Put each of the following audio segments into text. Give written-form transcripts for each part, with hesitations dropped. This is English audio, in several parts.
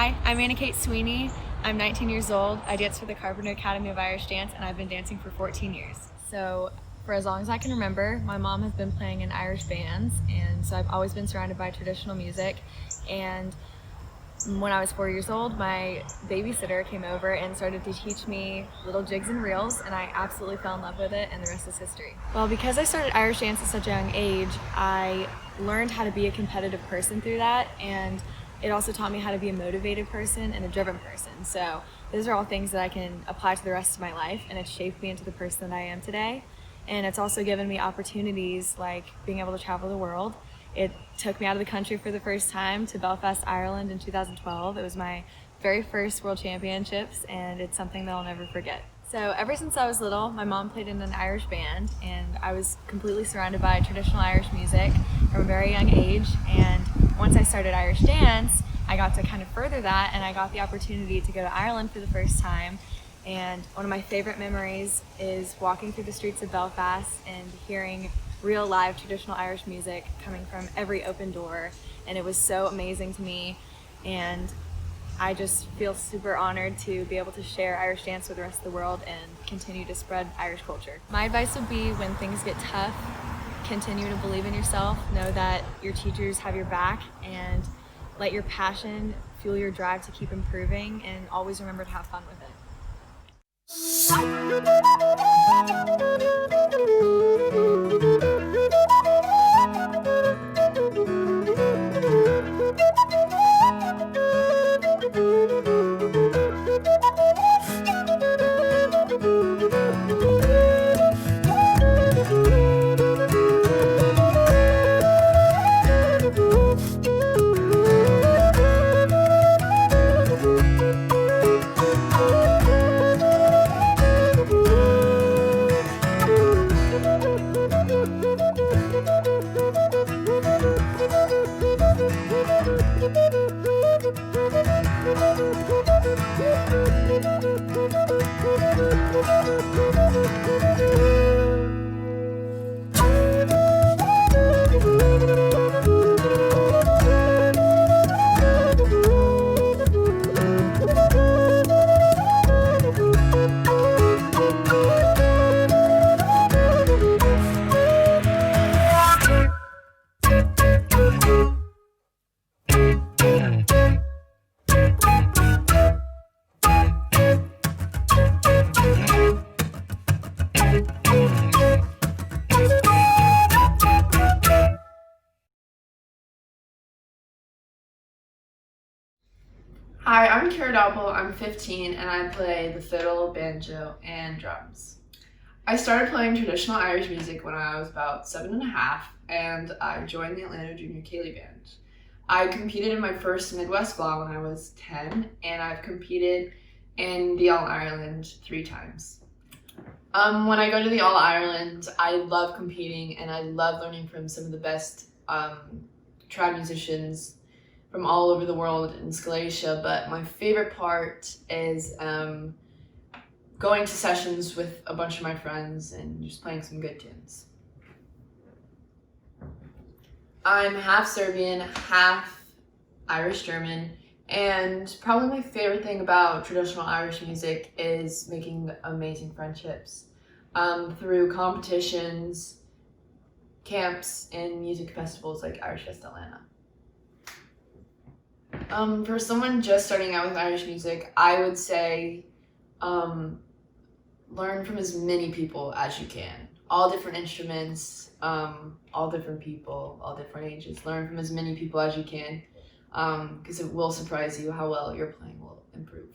Hi, I'm Anna Kate Sweeney. I'm 19 years old. I dance for the Carpenter Academy of Irish Dance, and I've been dancing for 14 years. So for as long as I can remember, my mom has been playing in Irish bands, and so I've always been surrounded by traditional music. And when I was 4 years old, my babysitter came over and started to teach me little jigs and reels, and I absolutely fell in love with it, and the rest is history. Well, because I started Irish dance at such a young age, I learned how to be a competitive person through that, and it also taught me how to be a motivated person and a driven person. So those are all things that I can apply to the rest of my life, and it's shaped me into the person that I am today. And it's also given me opportunities like being able to travel the world. It took me out of the country for the first time to Belfast, Ireland in 2012. It was my very first World Championships, and it's something that I'll never forget. So ever since I was little, my mom played in an Irish band, and I was completely surrounded by traditional Irish music from a very young age. And once I started Irish dance, I got to kind of further that, and I got the opportunity to go to Ireland for the first time. And one of my favorite memories is walking through the streets of Belfast and hearing real live traditional Irish music coming from every open door. And it was so amazing to me. And I just feel super honored to be able to share Irish dance with the rest of the world and continue to spread Irish culture. My advice would be, when things get tough, continue to believe in yourself, know that your teachers have your back, and let your passion fuel your drive to keep improving, and always remember to have fun with it. Hi, I'm Kara Doppel. I'm 15 and I play the fiddle, banjo, and drums. I started playing traditional Irish music when I was about 7.5, and I joined the Atlanta Junior Ceilidh Band. I competed in my first Midwest Ball when I was 10, and I've competed in the All-Ireland 3 times. When I go to the All-Ireland, I love competing and I love learning from some of the best trad musicians from all over the world in Scalatia, but my favorite part is going to sessions with a bunch of my friends and just playing some good tunes. I'm half Serbian, half Irish German, and probably my favorite thing about traditional Irish music is making amazing friendships through competitions, camps, and music festivals like IrishFest Atlanta. For someone just starting out with Irish music, I would say learn from as many people as you can. All different instruments, all different people, all different ages. Learn from as many people as you can, because it will surprise you how well your playing will improve.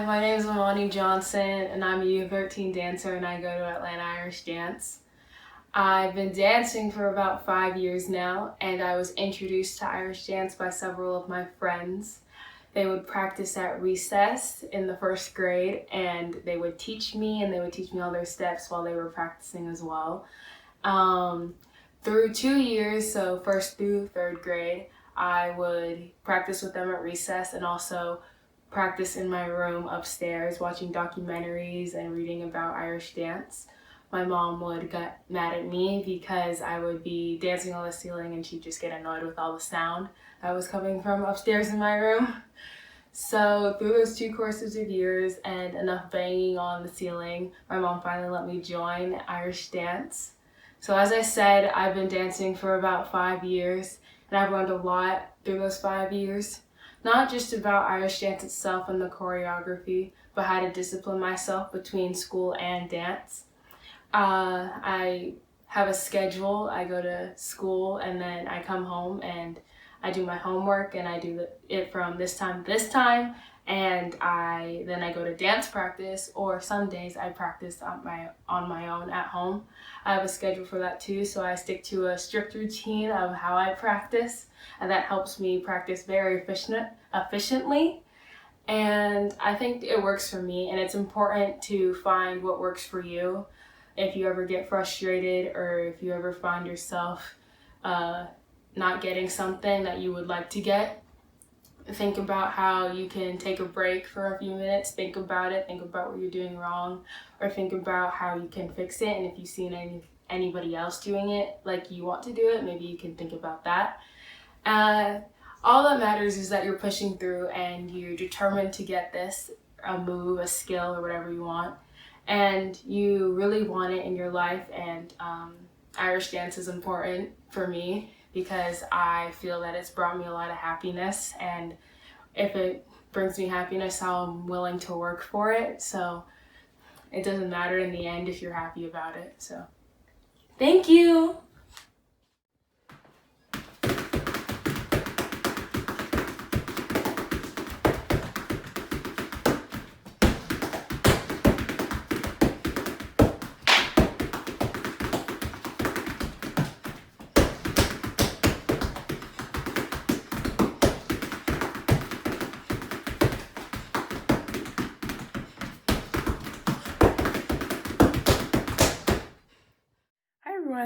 my name is Amani Johnson, and I'm a U13 dancer, and I go to Atlanta Irish Dance. I've been dancing for about 5 years now, and I was introduced to Irish dance by several of my friends. They would practice at recess in the first grade, and they would teach me, and they would teach me all their steps while they were practicing as well. Through 2 years, so first through third grade, I would practice with them at recess and also practice in my room upstairs watching documentaries and reading about Irish dance. My mom would get mad at me because I would be dancing on the ceiling and she'd just get annoyed with all the sound that was coming from upstairs in my room. So through those 2 courses of years and enough banging on the ceiling, my mom finally let me join Irish dance. So as I said, I've been dancing for about 5 years, and I've learned a lot through those 5 years. Not just about Irish dance itself and the choreography, but how to discipline myself between school and dance. I have a schedule. I go to school and then I come home and I do my homework and I do it from this time to this time, and then I go to dance practice, or some days I practice on my own at home. I have a schedule for that too, so I stick to a strict routine of how I practice, and that helps me practice very efficiently. And I think it works for me, and it's important to find what works for you. If you ever get frustrated, or if you ever find yourself not getting something that you would like to get, think about how you can take a break for a few minutes, think about it, think about what you're doing wrong, or think about how you can fix it. And if you've seen anybody else doing it like you want to do it, maybe you can think about that. All that matters is that you're pushing through and you're determined to get this, a move, a skill, or whatever you want, and you really want it in your life. And Irish dance is important for me because I feel that it's brought me a lot of happiness, and if it brings me happiness, I'm willing to work for it. So it doesn't matter in the end if you're happy about it. So thank you.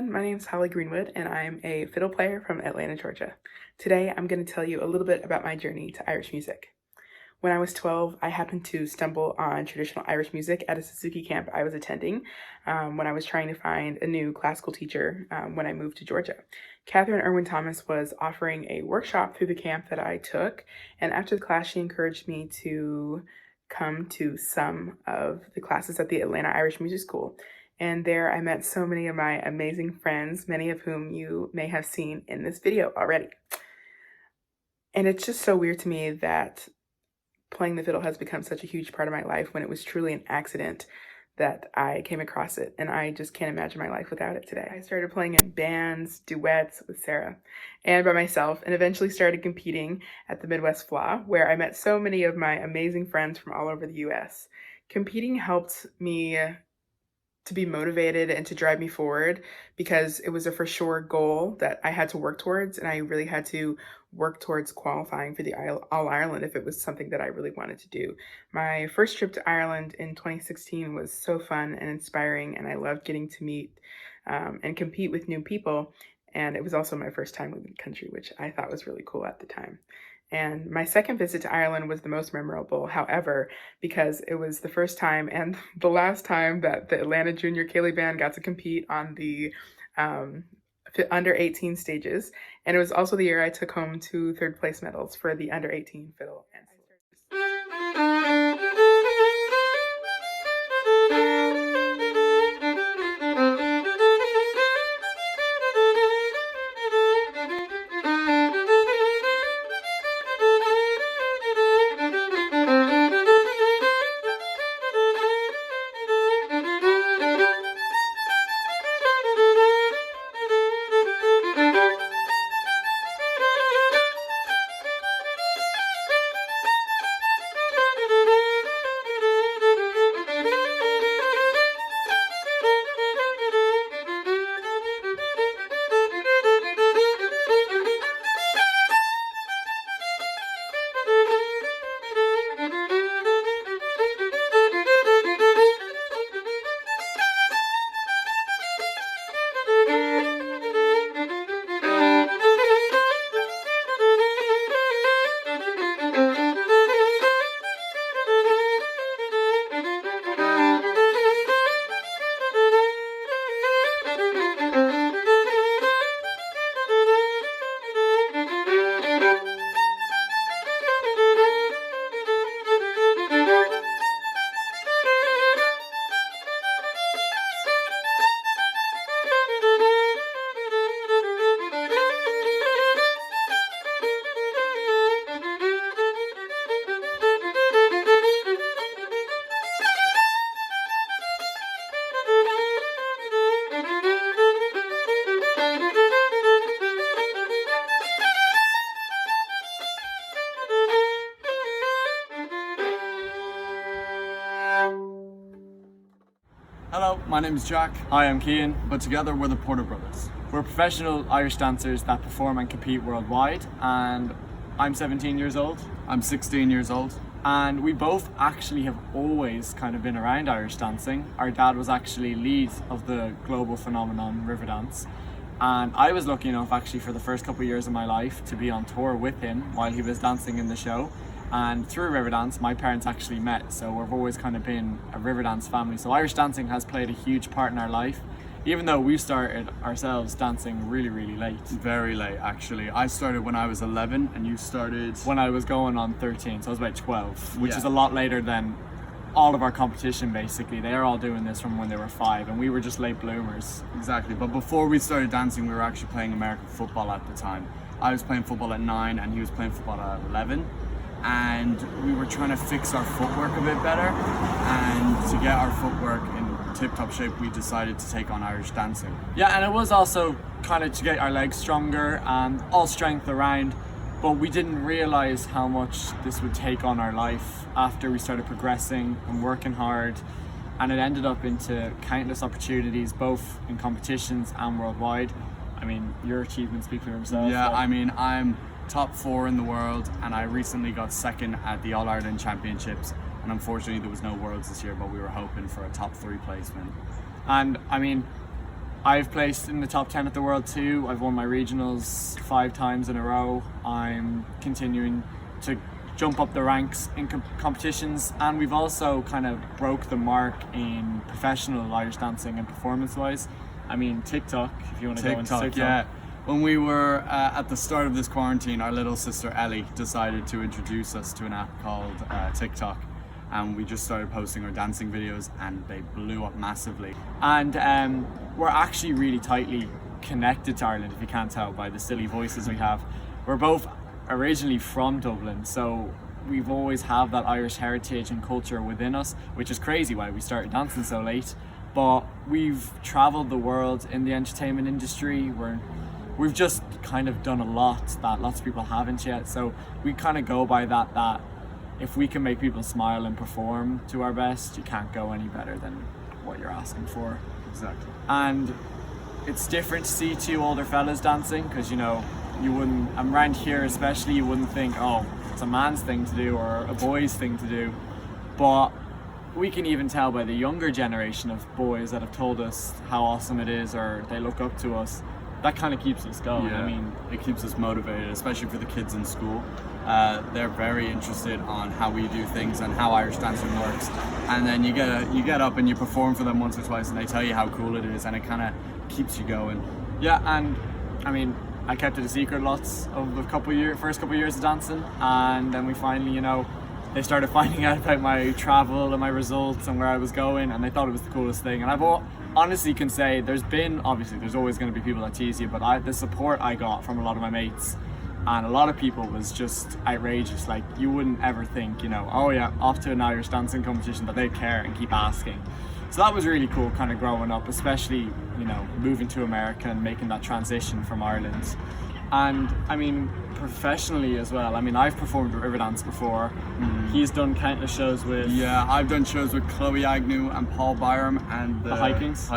My name is Holly Greenwood, and I'm a fiddle player from Atlanta, Georgia. Today, I'm going to tell you a little bit about my journey to Irish music. When I was 12, I happened to stumble on traditional Irish music at a Suzuki camp I was attending when I was trying to find a new classical teacher when I moved to Georgia. Catherine Irwin Thomas was offering a workshop through the camp that I took, and after the class, she encouraged me to come to some of the classes at the Atlanta Irish Music School. And there I met so many of my amazing friends, many of whom you may have seen in this video already. And it's just so weird to me that playing the fiddle has become such a huge part of my life when it was truly an accident that I came across it, and I just can't imagine my life without it today. I started playing in bands, duets with Sarah, and by myself, and eventually started competing at the Midwest FLA, where I met so many of my amazing friends from all over the US. Competing helped me to be motivated and to drive me forward because it was a for sure goal that I had to work towards, and I really had to work towards qualifying for the All Ireland if it was something that I really wanted to do. My first trip to Ireland in 2016 was so fun and inspiring, and I loved getting to meet and compete with new people, and it was also my first time leaving the country, which I thought was really cool at the time. And my second visit to Ireland was the most memorable, however, because it was the first time and the last time that the Atlanta Junior Ceilidh Band got to compete on the under 18 stages. And it was also the year I took home 2 third place medals for the under 18 fiddle and Hello, my name is Jack. Hi, I'm Cian. But together we're the Porter Brothers. We're professional Irish dancers that perform and compete worldwide, and I'm 17 years old. I'm 16 years old. And we both actually have always kind of been around Irish dancing. Our dad was actually lead of the global phenomenon Riverdance. And I was lucky enough actually for the first couple of years of my life to be on tour with him while he was dancing in the show. And through Riverdance, my parents actually met, so we've always kind of been a Riverdance family. So Irish dancing has played a huge part in our life, even though we started ourselves dancing really, really late. Very late, actually. I started when I was 11, and you started... When I was going on 13, so I was about 12, which Yeah. is a lot later than all of our competition, basically. They're all doing this from when they were 5, and we were just late bloomers. Exactly, but before we started dancing, we were actually playing American football at the time. I was playing football at 9, and he was playing football at 11. And we were trying to fix our footwork a bit better, and to get our footwork in tip-top shape we decided to take on Irish dancing. Yeah, and it was also kind of to get our legs stronger and all strength around, but we didn't realize how much this would take on our life after we started progressing and working hard, and it ended up into countless opportunities both in competitions and worldwide. I mean, your achievements speak for themselves. Yeah, like- I mean, I'm top 4 in the world, and I recently got second at the All-Ireland Championships, and unfortunately there was no Worlds this year, but we were hoping for a top 3 placement. And I mean, I've placed in the top 10 at the world too. I've won my regionals 5 times in a row. I'm continuing to jump up the ranks in competitions, and we've also kind of broke the mark in professional Irish dancing and performance wise. I mean, TikTok, if you want to go into TikTok. Yeah. When we were at the start of this quarantine, our little sister Ellie decided to introduce us to an app called TikTok, and we just started posting our dancing videos, and they blew up massively. And we're actually really tightly connected to Ireland, if you can't tell by the silly voices we have. We're both originally from Dublin, so we've always have that Irish heritage and culture within us, which is crazy why we started dancing so late. But we've traveled the world in the entertainment industry. We've just kind of done a lot that lots of people haven't yet, so we kind of go by that if we can make people smile and perform to our best, you can't go any better than what you're asking for. Exactly. And it's different to see 2 older fellas dancing, because you know, you wouldn't, around here especially, you wouldn't think, oh, it's a man's thing to do or a boy's thing to do. But we can even tell by the younger generation of boys that have told us how awesome it is, or they look up to us. That kind of keeps us going. Yeah, I mean, it keeps us motivated, especially for the kids in school. They're very interested on how we do things and how Irish dancing works. And then you get up and you perform for them once or twice, and they tell you how cool it is, and it kind of keeps you going. yeah, and I mean, I kept it a secret lots of the first couple of years of dancing, and then we finally, you know, they started finding out about my travel and my results and where I was going, and they thought it was the coolest thing. And I've honestly can say there's always going to be people that tease you, but the support I got from a lot of my mates and a lot of people was just outrageous. Like, you wouldn't ever think, you know, oh yeah, off to an Irish dancing competition, that they'd care and keep asking. So that was really cool kind of growing up, especially, you know, moving to America and making that transition from Ireland. And I mean, professionally as well, I mean, I've performed with Riverdance before. He's done countless shows with... Yeah, I've done shows with Chloe Agnew and Paul Byram and The Hikings.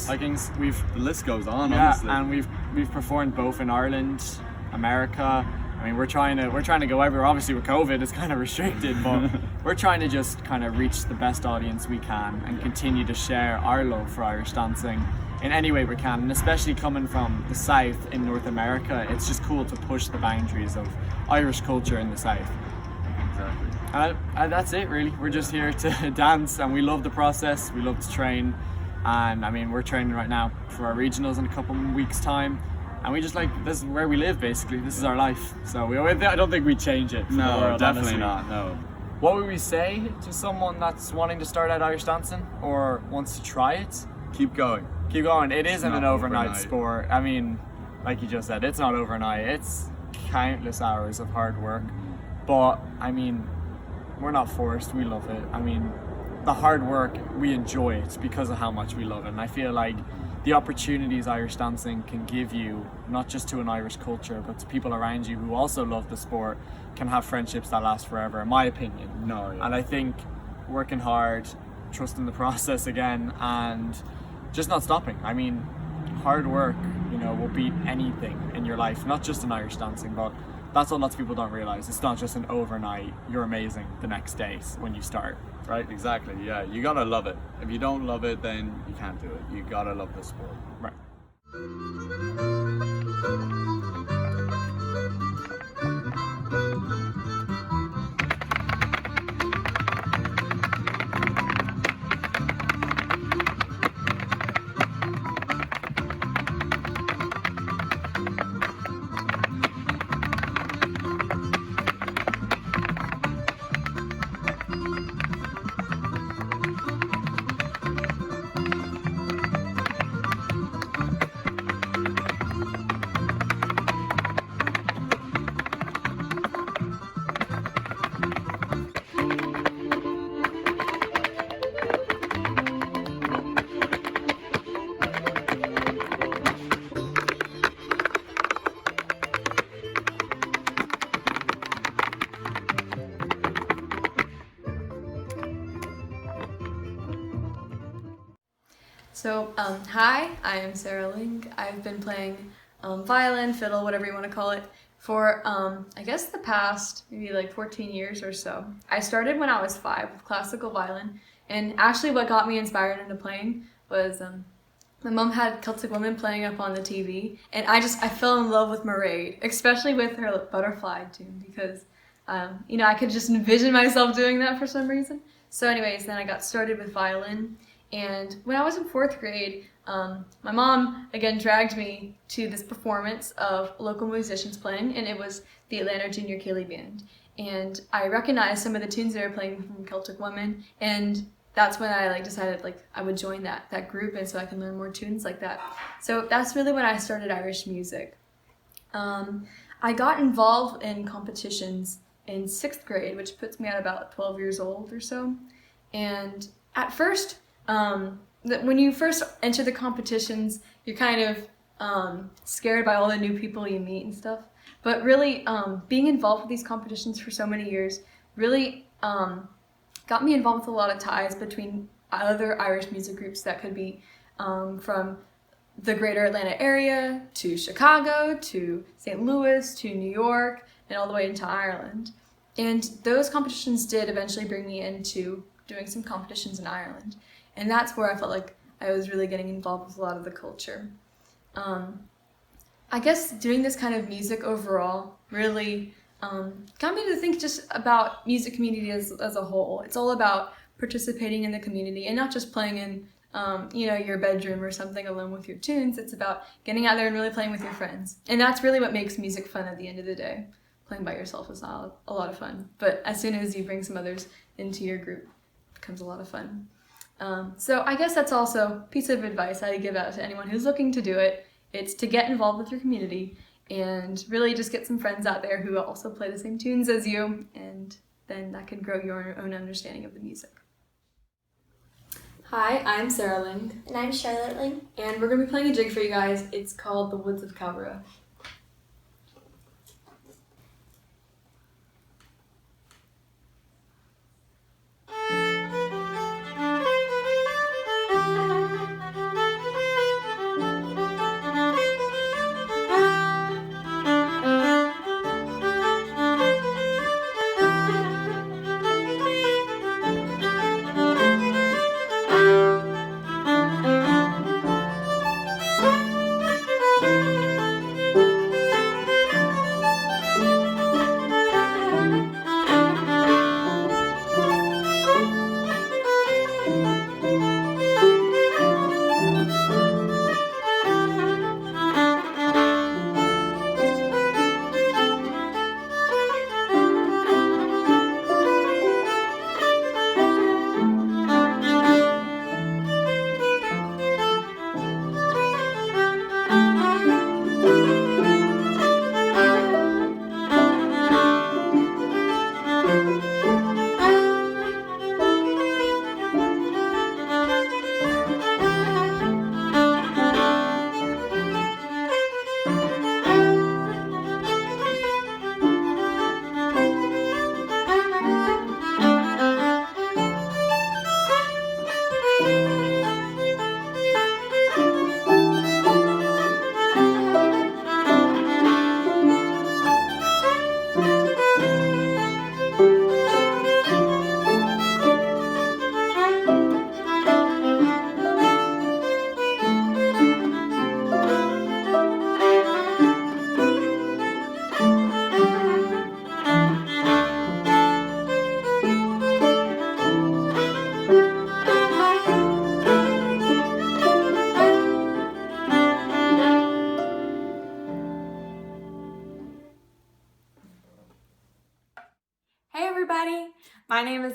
The list goes on, Yeah, honestly. and we've performed both in Ireland, America. I mean, we're trying to go everywhere. Obviously with COVID, it's kind of restricted, but we're trying to just kind of reach the best audience we can and continue to share our love for Irish dancing in any way we can. And especially coming from the South in North America, it's just cool to push the boundaries of Irish culture in the South. Exactly. And that's it really. We're just here to dance, and we love the process, we love to train. And I mean, we're training right now for our regionals in a couple of weeks time. And we just this is where we live basically. This is our life. So I don't think we'd change it for the No, world, definitely honestly. not, no. What would we say to someone that's wanting to start out Irish dancing or wants to try it? Keep going. Keep going. It isn't not an overnight overnight. sport. I mean, like you just said, it's not overnight. It's countless hours of hard work. But I mean, we're not forced. We love it. I mean, the hard work, we enjoy it because of how much we love it. And I feel like the opportunities Irish dancing can give you, not just to an Irish culture, but to people around you who also love the sport, can have friendships that last forever, in my opinion. No, yeah. And I think working hard trusting the process again, and just not stopping. I mean, hard work, will beat anything in your life, not just in Irish dancing, but that's what lots of people don't realize. It's not just an overnight, you're amazing the next day when you start. Right, exactly, yeah. You gotta love it. If you don't love it, then you can't do it. You gotta love the sport. Right. So, hi, I am Sarah Ling. I've been playing violin, fiddle, whatever you want to call it, for I guess the past maybe like 14 years or so. I started when I was 5 with classical violin, and actually what got me inspired into playing was my mom had Celtic Women playing up on the TV, and I fell in love with Mairead, especially with her Butterfly tune, because I could just envision myself doing that for some reason. So anyways, then I got started with violin. And when I was in 4th grade, my mom again dragged me to this performance of local musicians playing, and it was the Atlanta Junior Ceilidh Band. And I recognized some of the tunes they were playing from Celtic Women, and that's when I decided I would join that group, and so I can learn more tunes like that. So that's really when I started Irish music. I got involved in competitions in 6th grade, which puts me at about 12 years old or so. And at first, when you first enter the competitions, you're kind of scared by all the new people you meet and stuff. But really, being involved with these competitions for so many years really got me involved with a lot of ties between other Irish music groups that could be from the greater Atlanta area to Chicago to St. Louis to New York and all the way into Ireland. And those competitions did eventually bring me into doing some competitions in Ireland. And that's where I felt like I was really getting involved with a lot of the culture. I guess doing this kind of music overall really got me to think just about music community as a whole. It's all about participating in the community and not just playing in your bedroom or something alone with your tunes. It's about getting out there and really playing with your friends. And that's really what makes music fun at the end of the day. Playing by yourself is not a lot of fun, but as soon as you bring some others into your group, it becomes a lot of fun. So I guess that's also a piece of advice I'd give out to anyone who's looking to do it. It's to get involved with your community and really just get some friends out there who also play the same tunes as you, and then that can grow your own understanding of the music. Hi, I'm Sarah Ling. And I'm Charlotte Ling. And we're going to be playing a jig for you guys. It's called The Woods of Calvera.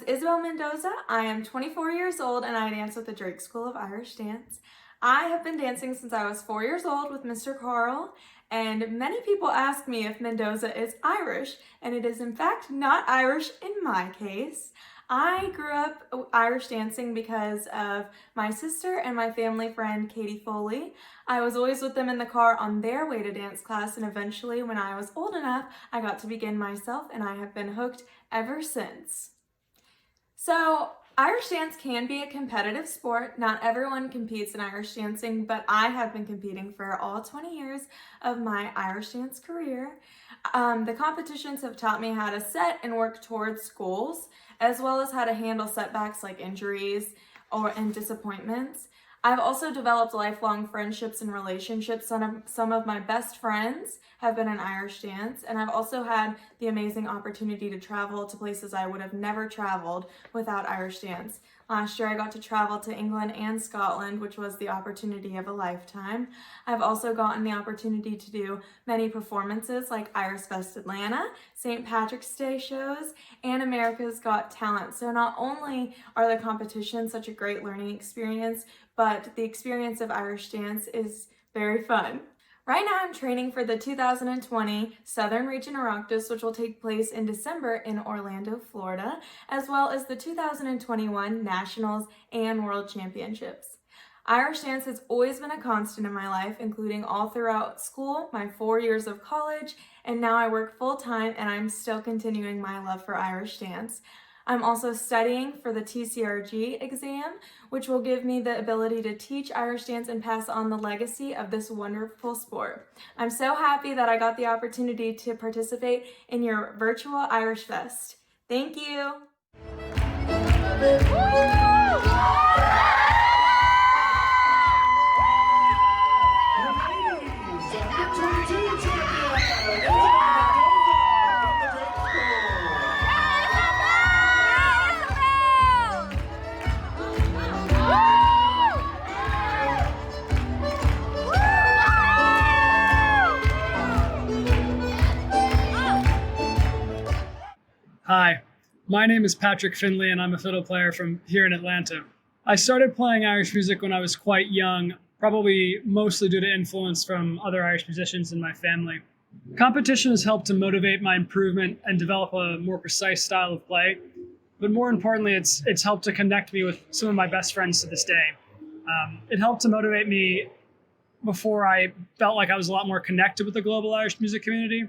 Isabel Mendoza. I am 24 years old and I dance with the Drake School of Irish Dance. I have been dancing since I was 4 years old with Mr. Carl, and many people ask me if Mendoza is Irish, and it is in fact not Irish in my case. I grew up Irish dancing because of my sister and my family friend Katie Foley. I was always with them in the car on their way to dance class, and eventually when I was old enough, I got to begin myself, and I have been hooked ever since. So, Irish dance can be a competitive sport. Not everyone competes in Irish dancing, but I have been competing for all 20 years of my Irish dance career. The competitions have taught me how to set and work towards goals, as well as how to handle setbacks like injuries and disappointments. I've also developed lifelong friendships and relationships. Some of my best friends have been in Irish dance, and I've also had the amazing opportunity to travel to places I would have never traveled without Irish dance. Last year I got to travel to England and Scotland, which was the opportunity of a lifetime. I've also gotten the opportunity to do many performances like IrishFest Atlanta, St. Patrick's Day shows, and America's Got Talent. So not only are the competitions such a great learning experience, but the experience of Irish dance is very fun. Right now I'm training for the 2020 Southern Region Oireachtas, which will take place in December in Orlando, Florida, as well as the 2021 Nationals and World Championships. Irish dance has always been a constant in my life, including all throughout school, my 4 years of college, and now I work full-time and I'm still continuing my love for Irish dance. I'm also studying for the TCRG exam, which will give me the ability to teach Irish dance and pass on the legacy of this wonderful sport. I'm so happy that I got the opportunity to participate in your virtual Irish Fest. Thank you. Hi, my name is Patrick Finley and I'm a fiddle player from here in Atlanta. I started playing Irish music when I was quite young, probably mostly due to influence from other Irish musicians in my family. Competition has helped to motivate my improvement and develop a more precise style of play, but more importantly, it's helped to connect me with some of my best friends to this day. It helped to motivate me before I felt like I was a lot more connected with the global Irish music community.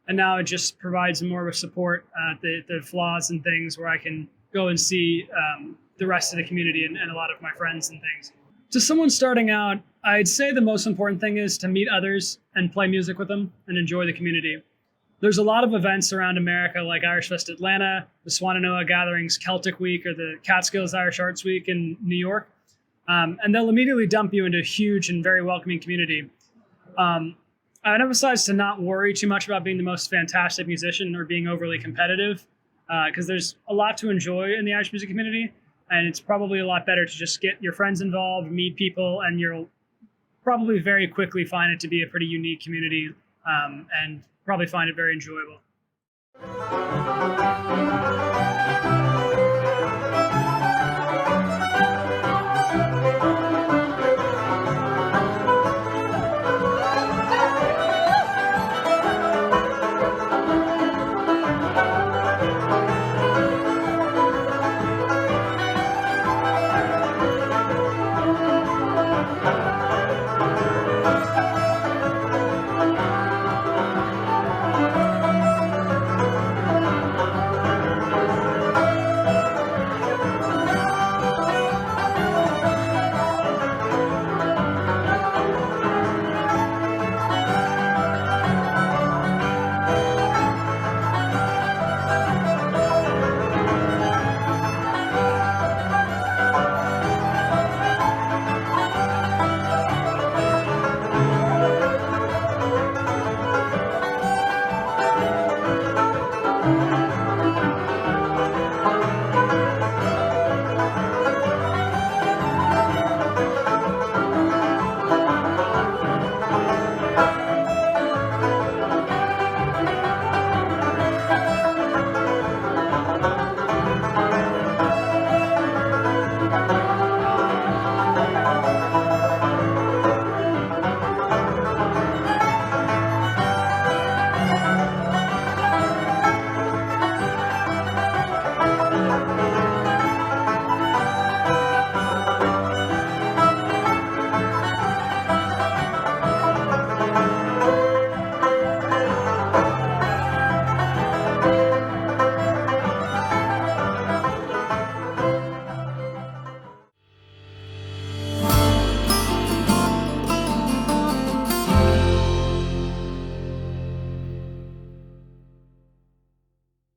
And now it just provides more of a support at the flaws and things where I can go and see the rest of the community and a lot of my friends and things. To someone starting out, I'd say the most important thing is to meet others and play music with them and enjoy the community. There's a lot of events around America like IrishFest Atlanta, the Swannanoa Gatherings Celtic Week, or the Catskills Irish Arts Week in New York. And they'll immediately dump you into a huge and very welcoming community. I would emphasize to not worry too much about being the most fantastic musician or being overly competitive, because there's a lot to enjoy in the Irish music community, and it's probably a lot better to just get your friends involved, meet people, and you'll probably very quickly find it to be a pretty unique community, and probably find it very enjoyable.